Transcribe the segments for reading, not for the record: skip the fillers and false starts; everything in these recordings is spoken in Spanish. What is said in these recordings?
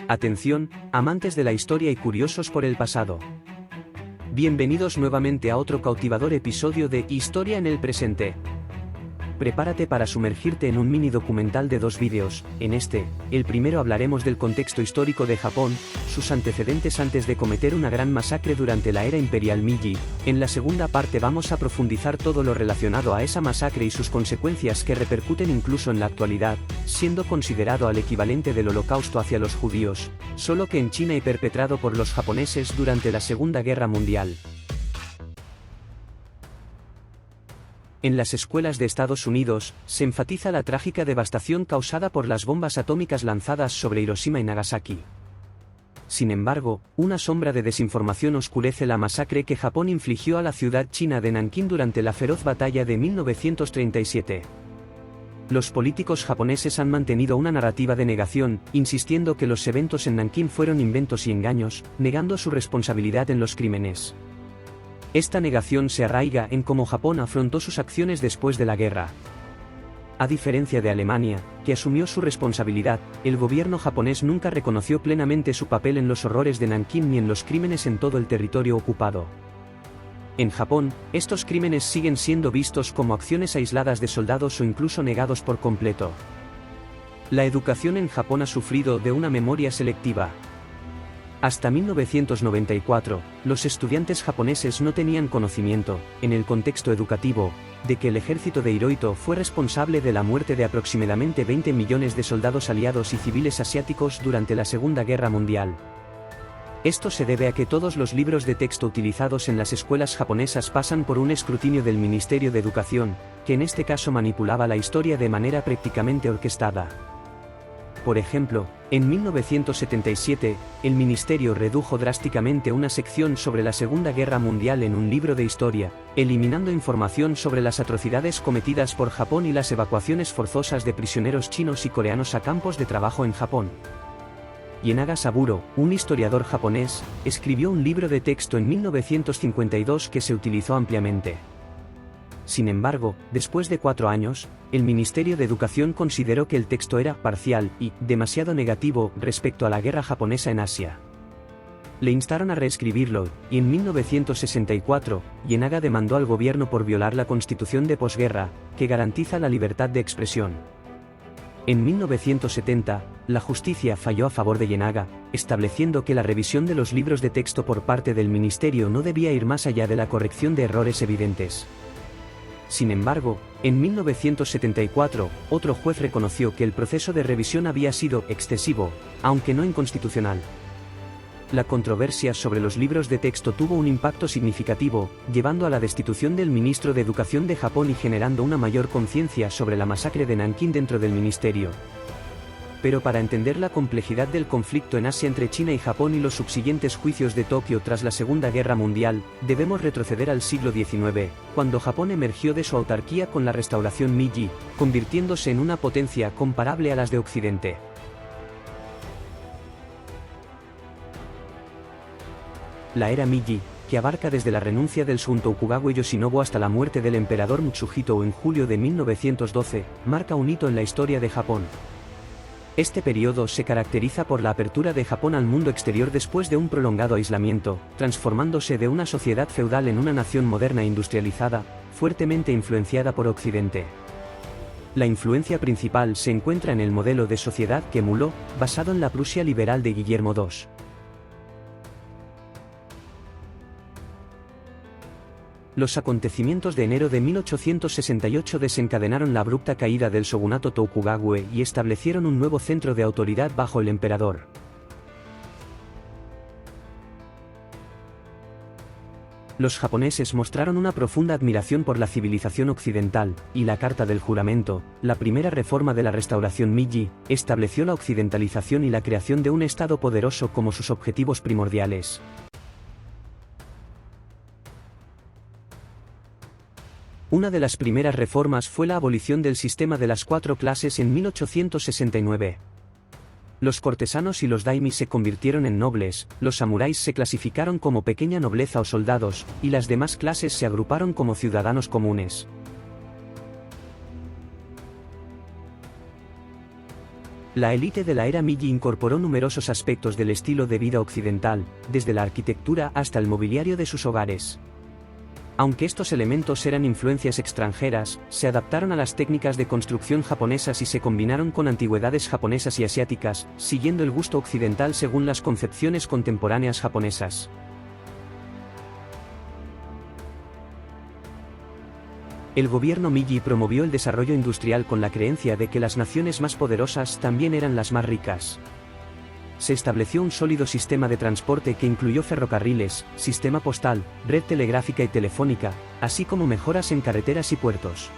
Atención, amantes de la historia y curiosos por el pasado. Bienvenidos nuevamente a otro cautivador episodio de Historia en el presente. Prepárate para sumergirte en un mini documental de 2 vídeos. En el primero hablaremos del contexto histórico de Japón, sus antecedentes antes de cometer una gran masacre durante la era imperial Meiji. En la segunda parte vamos a profundizar todo lo relacionado a esa masacre y sus consecuencias que repercuten incluso en la actualidad, siendo considerado al equivalente del Holocausto hacia los judíos, solo que en China y perpetrado por los japoneses durante la Segunda Guerra Mundial. En las escuelas de Estados Unidos, se enfatiza la trágica devastación causada por las bombas atómicas lanzadas sobre Hiroshima y Nagasaki. Sin embargo, una sombra de desinformación oscurece la masacre que Japón infligió a la ciudad china de Nankín durante la feroz batalla de 1937. Los políticos japoneses han mantenido una narrativa de negación, insistiendo que los eventos en Nankín fueron inventos y engaños, negando su responsabilidad en los crímenes. Esta negación se arraiga en cómo Japón afrontó sus acciones después de la guerra. A diferencia de Alemania, que asumió su responsabilidad, el gobierno japonés nunca reconoció plenamente su papel en los horrores de Nankín ni en los crímenes en todo el territorio ocupado. En Japón, estos crímenes siguen siendo vistos como acciones aisladas de soldados o incluso negados por completo. La educación en Japón ha sufrido de una memoria selectiva. Hasta 1994, los estudiantes japoneses no tenían conocimiento, en el contexto educativo, de que el ejército de Hirohito fue responsable de la muerte de aproximadamente 20 millones de soldados aliados y civiles asiáticos durante la Segunda Guerra Mundial. Esto se debe a que todos los libros de texto utilizados en las escuelas japonesas pasan por un escrutinio del Ministerio de Educación, que en este caso manipulaba la historia de manera prácticamente orquestada. Por ejemplo, en 1977, el ministerio redujo drásticamente una sección sobre la Segunda Guerra Mundial en un libro de historia, eliminando información sobre las atrocidades cometidas por Japón y las evacuaciones forzosas de prisioneros chinos y coreanos a campos de trabajo en Japón. Ienaga Saburo, un historiador japonés, escribió un libro de texto en 1952 que se utilizó ampliamente. Sin embargo, después de 4 años, el Ministerio de Educación consideró que el texto era parcial y demasiado negativo respecto a la guerra japonesa en Asia. Le instaron a reescribirlo, y en 1964, Ienaga demandó al gobierno por violar la constitución de posguerra, que garantiza la libertad de expresión. En 1970, la justicia falló a favor de Ienaga, estableciendo que la revisión de los libros de texto por parte del ministerio no debía ir más allá de la corrección de errores evidentes. Sin embargo, en 1974, otro juez reconoció que el proceso de revisión había sido excesivo, aunque no inconstitucional. La controversia sobre los libros de texto tuvo un impacto significativo, llevando a la destitución del ministro de Educación de Japón y generando una mayor conciencia sobre la masacre de Nankín dentro del ministerio. Pero para entender la complejidad del conflicto en Asia entre China y Japón y los subsiguientes juicios de Tokio tras la Segunda Guerra Mundial, debemos retroceder al siglo XIX, cuando Japón emergió de su autarquía con la restauración Meiji, convirtiéndose en una potencia comparable a las de Occidente. La era Meiji, que abarca desde la renuncia del Shogun Tokugawa Yoshinobu hasta la muerte del emperador Mitsuhito en julio de 1912, marca un hito en la historia de Japón. Este periodo se caracteriza por la apertura de Japón al mundo exterior después de un prolongado aislamiento, transformándose de una sociedad feudal en una nación moderna e industrializada, fuertemente influenciada por Occidente. La influencia principal se encuentra en el modelo de sociedad que emuló, basado en la Prusia liberal de Guillermo II. Los acontecimientos de enero de 1868 desencadenaron la abrupta caída del shogunato Tokugawa y establecieron un nuevo centro de autoridad bajo el emperador. Los japoneses mostraron una profunda admiración por la civilización occidental, y la Carta del Juramento, la primera reforma de la restauración Meiji, estableció la occidentalización y la creación de un Estado poderoso como sus objetivos primordiales. Una de las primeras reformas fue la abolición del sistema de las 4 clases en 1869. Los cortesanos y los daimi se convirtieron en nobles, los samuráis se clasificaron como pequeña nobleza o soldados, y las demás clases se agruparon como ciudadanos comunes. La élite de la era Meiji incorporó numerosos aspectos del estilo de vida occidental, desde la arquitectura hasta el mobiliario de sus hogares. Aunque estos elementos eran influencias extranjeras, se adaptaron a las técnicas de construcción japonesas y se combinaron con antigüedades japonesas y asiáticas, siguiendo el gusto occidental según las concepciones contemporáneas japonesas. El gobierno Meiji promovió el desarrollo industrial con la creencia de que las naciones más poderosas también eran las más ricas. Se estableció un sólido sistema de transporte que incluyó ferrocarriles, sistema postal, red telegráfica y telefónica, así como mejoras en carreteras y puertos.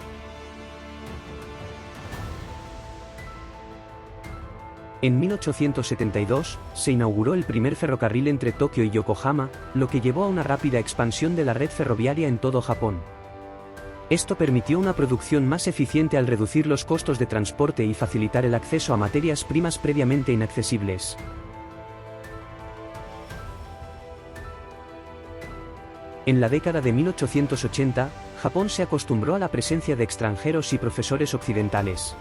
En 1872, se inauguró el primer ferrocarril entre Tokio y Yokohama, lo que llevó a una rápida expansión de la red ferroviaria en todo Japón. Esto permitió una producción más eficiente al reducir los costos de transporte y facilitar el acceso a materias primas previamente inaccesibles. En la década de 1880, Japón se acostumbró a la presencia de extranjeros y profesores occidentales.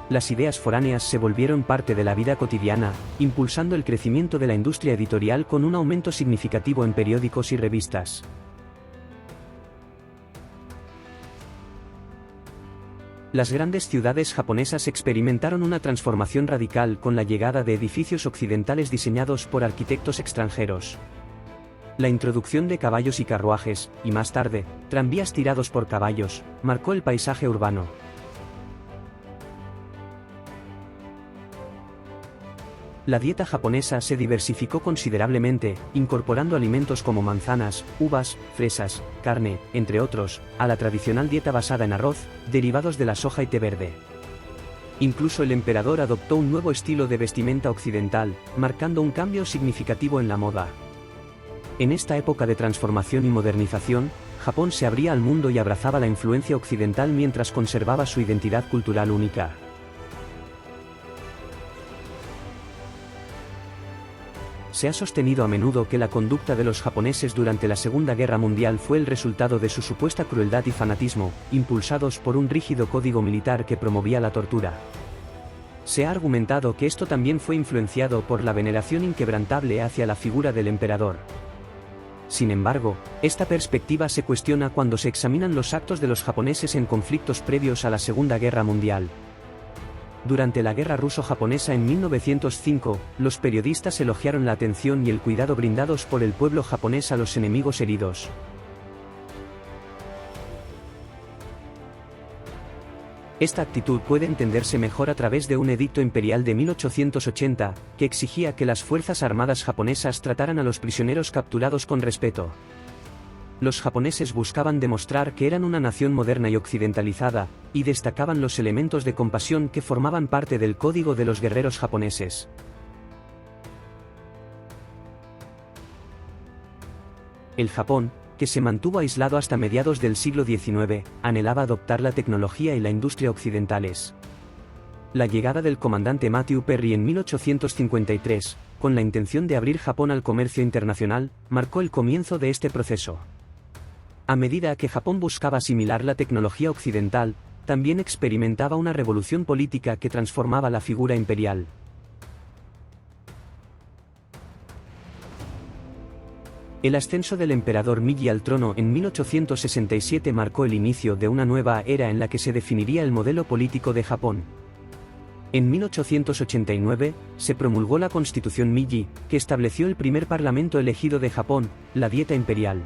Las ideas foráneas se volvieron parte de la vida cotidiana, impulsando el crecimiento de la industria editorial con un aumento significativo en periódicos y revistas. Las grandes ciudades japonesas experimentaron una transformación radical con la llegada de edificios occidentales diseñados por arquitectos extranjeros. La introducción de caballos y carruajes, y más tarde, tranvías tirados por caballos, marcó el paisaje urbano. La dieta japonesa se diversificó considerablemente, incorporando alimentos como manzanas, uvas, fresas, carne, entre otros, a la tradicional dieta basada en arroz, derivados de la soja y té verde. Incluso el emperador adoptó un nuevo estilo de vestimenta occidental, marcando un cambio significativo en la moda. En esta época de transformación y modernización, Japón se abría al mundo y abrazaba la influencia occidental mientras conservaba su identidad cultural única. Se ha sostenido a menudo que la conducta de los japoneses durante la Segunda Guerra Mundial fue el resultado de su supuesta crueldad y fanatismo, impulsados por un rígido código militar que promovía la tortura. Se ha argumentado que esto también fue influenciado por la veneración inquebrantable hacia la figura del emperador. Sin embargo, esta perspectiva se cuestiona cuando se examinan los actos de los japoneses en conflictos previos a la Segunda Guerra Mundial. Durante la Guerra Ruso-Japonesa en 1905, los periodistas elogiaron la atención y el cuidado brindados por el pueblo japonés a los enemigos heridos. Esta actitud puede entenderse mejor a través de un edicto imperial de 1880, que exigía que las fuerzas armadas japonesas trataran a los prisioneros capturados con respeto. Los japoneses buscaban demostrar que eran una nación moderna y occidentalizada, y destacaban los elementos de compasión que formaban parte del código de los guerreros japoneses. El Japón, que se mantuvo aislado hasta mediados del siglo XIX, anhelaba adoptar la tecnología y la industria occidentales. La llegada del comandante Matthew Perry en 1853, con la intención de abrir Japón al comercio internacional, marcó el comienzo de este proceso. A medida que Japón buscaba asimilar la tecnología occidental, también experimentaba una revolución política que transformaba la figura imperial. El ascenso del emperador Meiji al trono en 1867 marcó el inicio de una nueva era en la que se definiría el modelo político de Japón. En 1889, se promulgó la Constitución Meiji, que estableció el primer parlamento elegido de Japón, la Dieta Imperial.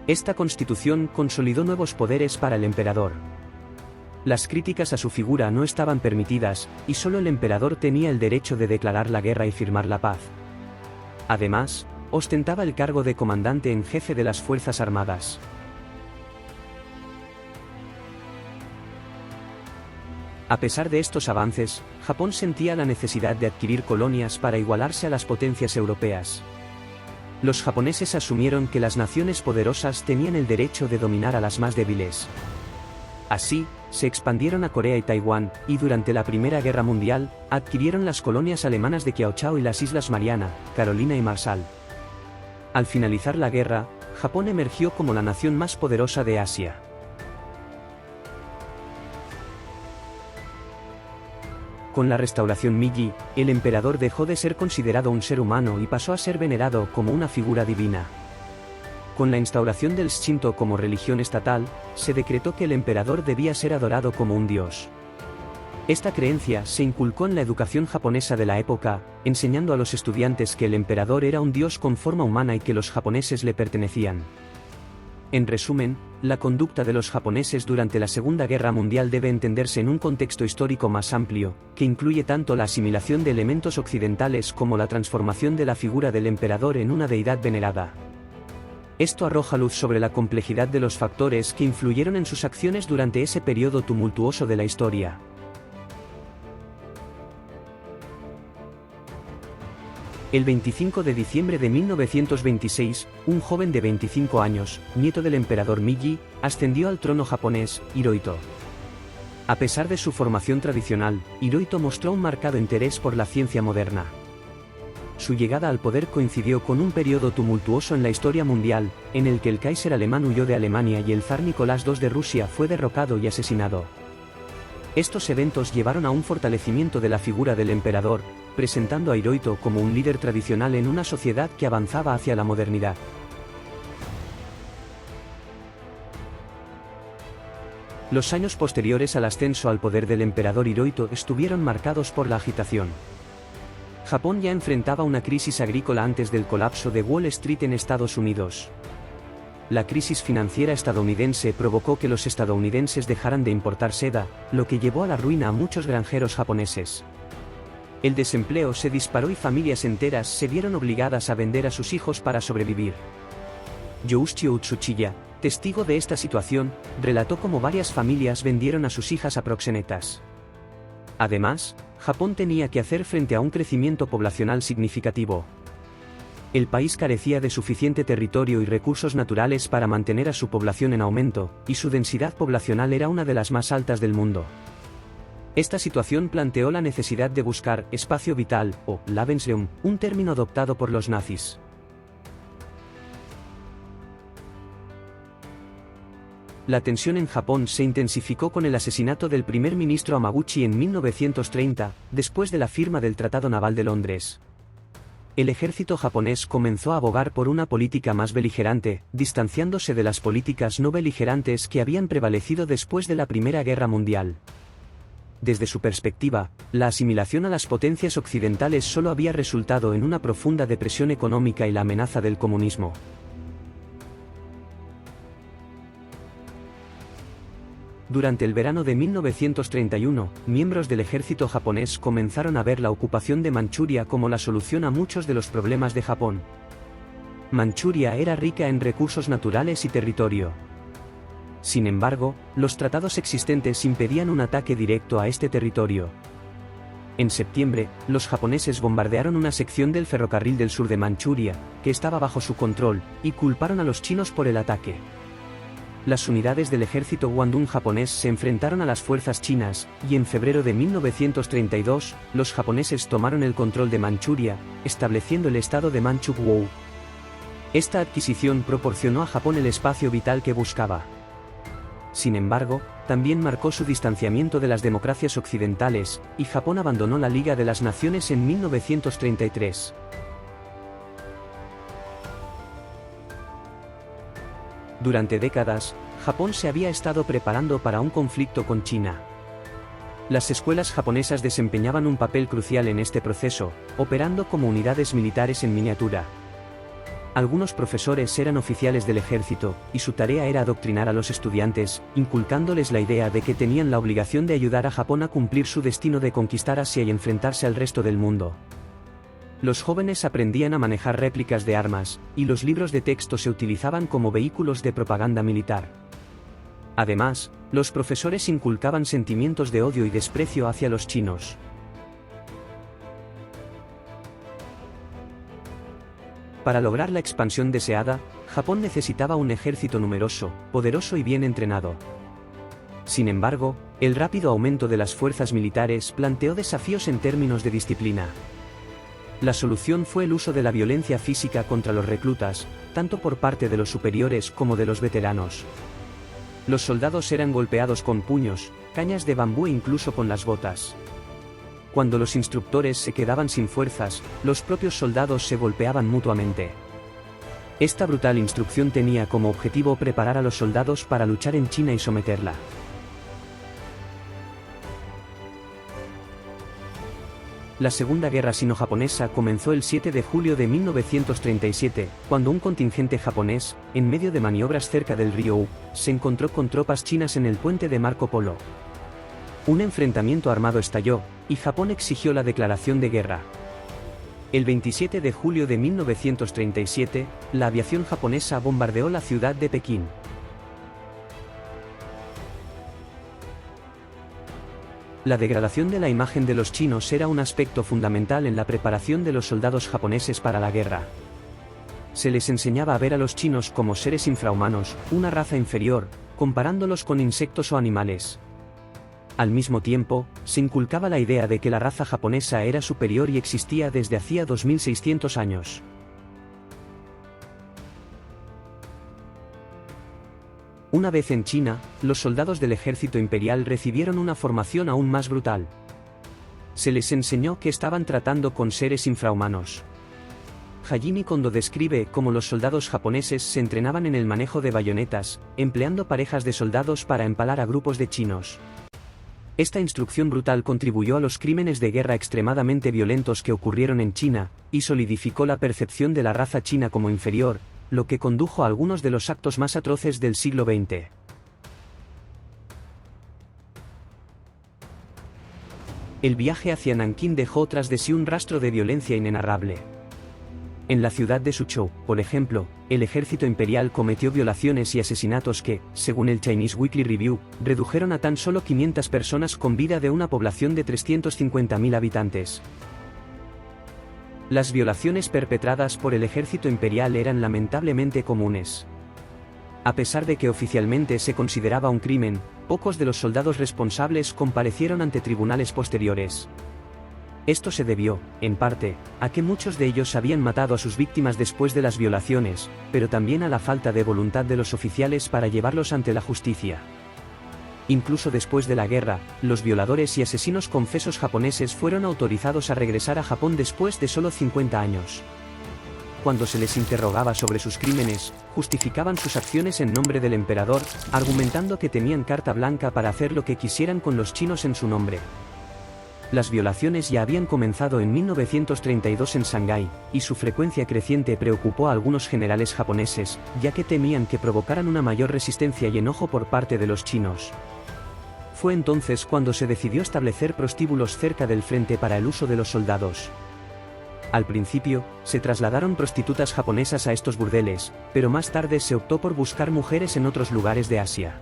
Esta constitución consolidó nuevos poderes para el emperador. Las críticas a su figura no estaban permitidas, y solo el emperador tenía el derecho de declarar la guerra y firmar la paz. Además, ostentaba el cargo de comandante en jefe de las Fuerzas Armadas. A pesar de estos avances, Japón sentía la necesidad de adquirir colonias para igualarse a las potencias europeas. Los japoneses asumieron que las naciones poderosas tenían el derecho de dominar a las más débiles. Así, se expandieron a Corea y Taiwán, y durante la Primera Guerra Mundial, adquirieron las colonias alemanas de Kiaochao y las Islas Mariana, Carolina y Marshall. Al finalizar la guerra, Japón emergió como la nación más poderosa de Asia. Con la restauración Meiji, el emperador dejó de ser considerado un ser humano y pasó a ser venerado como una figura divina. Con la instauración del Shinto como religión estatal, se decretó que el emperador debía ser adorado como un dios. Esta creencia se inculcó en la educación japonesa de la época, enseñando a los estudiantes que el emperador era un dios con forma humana y que los japoneses le pertenecían. En resumen, la conducta de los japoneses durante la Segunda Guerra Mundial debe entenderse en un contexto histórico más amplio, que incluye tanto la asimilación de elementos occidentales como la transformación de la figura del emperador en una deidad venerada. Esto arroja luz sobre la complejidad de los factores que influyeron en sus acciones durante ese periodo tumultuoso de la historia. El 25 de diciembre de 1926, un joven de 25 años, nieto del emperador Meiji, ascendió al trono japonés, Hirohito. A pesar de su formación tradicional, Hirohito mostró un marcado interés por la ciencia moderna. Su llegada al poder coincidió con un periodo tumultuoso en la historia mundial, en el que el Kaiser alemán huyó de Alemania y el zar Nicolás II de Rusia fue derrocado y asesinado. Estos eventos llevaron a un fortalecimiento de la figura del emperador, presentando a Hirohito como un líder tradicional en una sociedad que avanzaba hacia la modernidad. Los años posteriores al ascenso al poder del emperador Hirohito estuvieron marcados por la agitación. Japón ya enfrentaba una crisis agrícola antes del colapso de Wall Street en Estados Unidos. La crisis financiera estadounidense provocó que los estadounidenses dejaran de importar seda, lo que llevó a la ruina a muchos granjeros japoneses. El desempleo se disparó y familias enteras se vieron obligadas a vender a sus hijos para sobrevivir. Youshio Utsuchiya, testigo de esta situación, relató cómo varias familias vendieron a sus hijas a proxenetas. Además, Japón tenía que hacer frente a un crecimiento poblacional significativo. El país carecía de suficiente territorio y recursos naturales para mantener a su población en aumento, y su densidad poblacional era una de las más altas del mundo. Esta situación planteó la necesidad de buscar espacio vital, o Lebensraum, un término adoptado por los nazis. La tensión en Japón se intensificó con el asesinato del primer ministro Hamaguchi en 1930, después de la firma del Tratado Naval de Londres. El ejército japonés comenzó a abogar por una política más beligerante, distanciándose de las políticas no beligerantes que habían prevalecido después de la Primera Guerra Mundial. Desde su perspectiva, la asimilación a las potencias occidentales solo había resultado en una profunda depresión económica y la amenaza del comunismo. Durante el verano de 1931, miembros del ejército japonés comenzaron a ver la ocupación de Manchuria como la solución a muchos de los problemas de Japón. Manchuria era rica en recursos naturales y territorio. Sin embargo, los tratados existentes impedían un ataque directo a este territorio. En septiembre, los japoneses bombardearon una sección del ferrocarril del sur de Manchuria, que estaba bajo su control, y culparon a los chinos por el ataque. Las unidades del ejército Guandún japonés se enfrentaron a las fuerzas chinas, y en febrero de 1932, los japoneses tomaron el control de Manchuria, estableciendo el estado de Manchukuo. Esta adquisición proporcionó a Japón el espacio vital que buscaba. Sin embargo, también marcó su distanciamiento de las democracias occidentales, y Japón abandonó la Liga de las Naciones en 1933. Durante décadas, Japón se había estado preparando para un conflicto con China. Las escuelas japonesas desempeñaban un papel crucial en este proceso, operando como unidades militares en miniatura. Algunos profesores eran oficiales del ejército, y su tarea era adoctrinar a los estudiantes, inculcándoles la idea de que tenían la obligación de ayudar a Japón a cumplir su destino de conquistar Asia y enfrentarse al resto del mundo. Los jóvenes aprendían a manejar réplicas de armas, y los libros de texto se utilizaban como vehículos de propaganda militar. Además, los profesores inculcaban sentimientos de odio y desprecio hacia los chinos. Para lograr la expansión deseada, Japón necesitaba un ejército numeroso, poderoso y bien entrenado. Sin embargo, el rápido aumento de las fuerzas militares planteó desafíos en términos de disciplina. La solución fue el uso de la violencia física contra los reclutas, tanto por parte de los superiores como de los veteranos. Los soldados eran golpeados con puños, cañas de bambú e incluso con las botas. Cuando los instructores se quedaban sin fuerzas, los propios soldados se golpeaban mutuamente. Esta brutal instrucción tenía como objetivo preparar a los soldados para luchar en China y someterla. La Segunda Guerra Sino-Japonesa comenzó el 7 de julio de 1937, cuando un contingente japonés, en medio de maniobras cerca del río Wu, se encontró con tropas chinas en el puente de Marco Polo. Un enfrentamiento armado estalló, y Japón exigió la declaración de guerra. El 27 de julio de 1937, la aviación japonesa bombardeó la ciudad de Pekín. La degradación de la imagen de los chinos era un aspecto fundamental en la preparación de los soldados japoneses para la guerra. Se les enseñaba a ver a los chinos como seres infrahumanos, una raza inferior, comparándolos con insectos o animales. Al mismo tiempo, se inculcaba la idea de que la raza japonesa era superior y existía desde hacía 2600 años. Una vez en China, los soldados del ejército imperial recibieron una formación aún más brutal. Se les enseñó que estaban tratando con seres infrahumanos. Hajime Kondo describe cómo los soldados japoneses se entrenaban en el manejo de bayonetas, empleando parejas de soldados para empalar a grupos de chinos. Esta instrucción brutal contribuyó a los crímenes de guerra extremadamente violentos que ocurrieron en China, y solidificó la percepción de la raza china como inferior, lo que condujo a algunos de los actos más atroces del siglo XX. El viaje hacia Nankín dejó tras de sí un rastro de violencia inenarrable. En la ciudad de Suzhou, por ejemplo, el ejército imperial cometió violaciones y asesinatos que, según el Chinese Weekly Review, redujeron a tan solo 500 personas con vida de una población de 350.000 habitantes. Las violaciones perpetradas por el ejército imperial eran lamentablemente comunes. A pesar de que oficialmente se consideraba un crimen, pocos de los soldados responsables comparecieron ante tribunales posteriores. Esto se debió, en parte, a que muchos de ellos habían matado a sus víctimas después de las violaciones, pero también a la falta de voluntad de los oficiales para llevarlos ante la justicia. Incluso después de la guerra, los violadores y asesinos confesos japoneses fueron autorizados a regresar a Japón después de solo 50 años. Cuando se les interrogaba sobre sus crímenes, justificaban sus acciones en nombre del emperador, argumentando que tenían carta blanca para hacer lo que quisieran con los chinos en su nombre. Las violaciones ya habían comenzado en 1932 en Shanghái, y su frecuencia creciente preocupó a algunos generales japoneses, ya que temían que provocaran una mayor resistencia y enojo por parte de los chinos. Fue entonces cuando se decidió establecer prostíbulos cerca del frente para el uso de los soldados. Al principio, se trasladaron prostitutas japonesas a estos burdeles, pero más tarde se optó por buscar mujeres en otros lugares de Asia.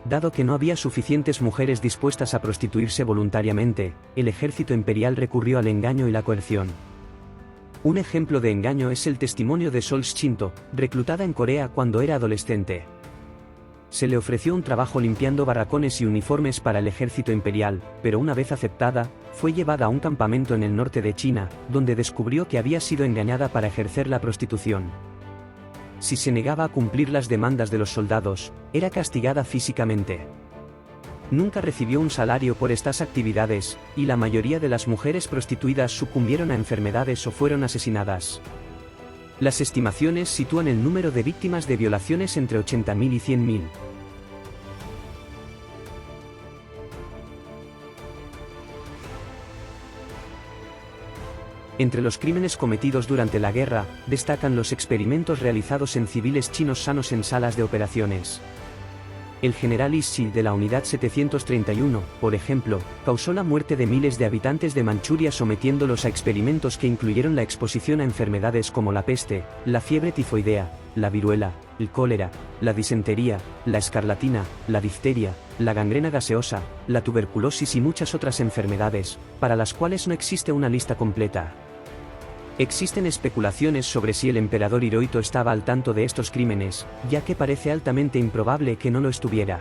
Dado que no había suficientes mujeres dispuestas a prostituirse voluntariamente, el ejército imperial recurrió al engaño y la coerción. Un ejemplo de engaño es el testimonio de Sol Shinto, reclutada en Corea cuando era adolescente. Se le ofreció un trabajo limpiando barracones y uniformes para el ejército imperial, pero una vez aceptada, fue llevada a un campamento en el norte de China, donde descubrió que había sido engañada para ejercer la prostitución. Si se negaba a cumplir las demandas de los soldados, era castigada físicamente. Nunca recibió un salario por estas actividades, y la mayoría de las mujeres prostituidas sucumbieron a enfermedades o fueron asesinadas. Las estimaciones sitúan el número de víctimas de violaciones entre 80.000 y 100.000. Entre los crímenes cometidos durante la guerra, destacan los experimentos realizados en civiles chinos sanos en salas de operaciones. El general Ishii de la Unidad 731, por ejemplo, causó la muerte de miles de habitantes de Manchuria sometiéndolos a experimentos que incluyeron la exposición a enfermedades como la peste, la fiebre tifoidea, la viruela, el cólera, la disentería, la escarlatina, la difteria, la gangrena gaseosa, la tuberculosis y muchas otras enfermedades, para las cuales no existe una lista completa. Existen especulaciones sobre si el emperador Hirohito estaba al tanto de estos crímenes, ya que parece altamente improbable que no lo estuviera.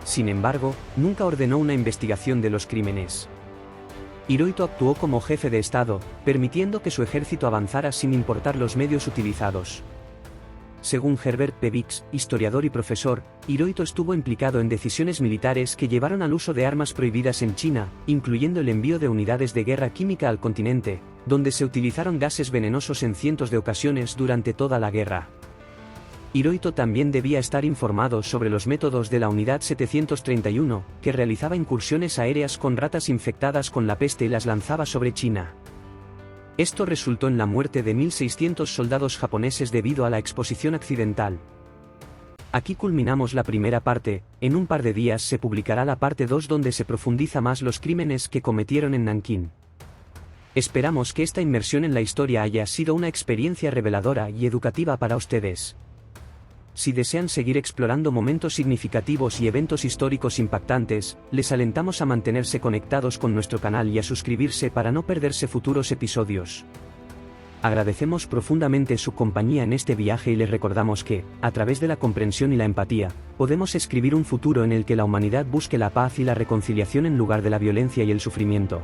Sin embargo, nunca ordenó una investigación de los crímenes. Hirohito actuó como jefe de Estado, permitiendo que su ejército avanzara sin importar los medios utilizados. Según Herbert Pevix, historiador y profesor, Hirohito estuvo implicado en decisiones militares que llevaron al uso de armas prohibidas en China, incluyendo el envío de unidades de guerra química al continente, donde se utilizaron gases venenosos en cientos de ocasiones durante toda la guerra. Hirohito también debía estar informado sobre los métodos de la Unidad 731, que realizaba incursiones aéreas con ratas infectadas con la peste y las lanzaba sobre China. Esto resultó en la muerte de 1.600 soldados japoneses debido a la exposición accidental. Aquí culminamos la primera parte. En un par de días se publicará la parte 2 donde se profundiza más los crímenes que cometieron en Nankín. Esperamos que esta inmersión en la historia haya sido una experiencia reveladora y educativa para ustedes. Si desean seguir explorando momentos significativos y eventos históricos impactantes, les alentamos a mantenerse conectados con nuestro canal y a suscribirse para no perderse futuros episodios. Agradecemos profundamente su compañía en este viaje y les recordamos que, a través de la comprensión y la empatía, podemos escribir un futuro en el que la humanidad busque la paz y la reconciliación en lugar de la violencia y el sufrimiento.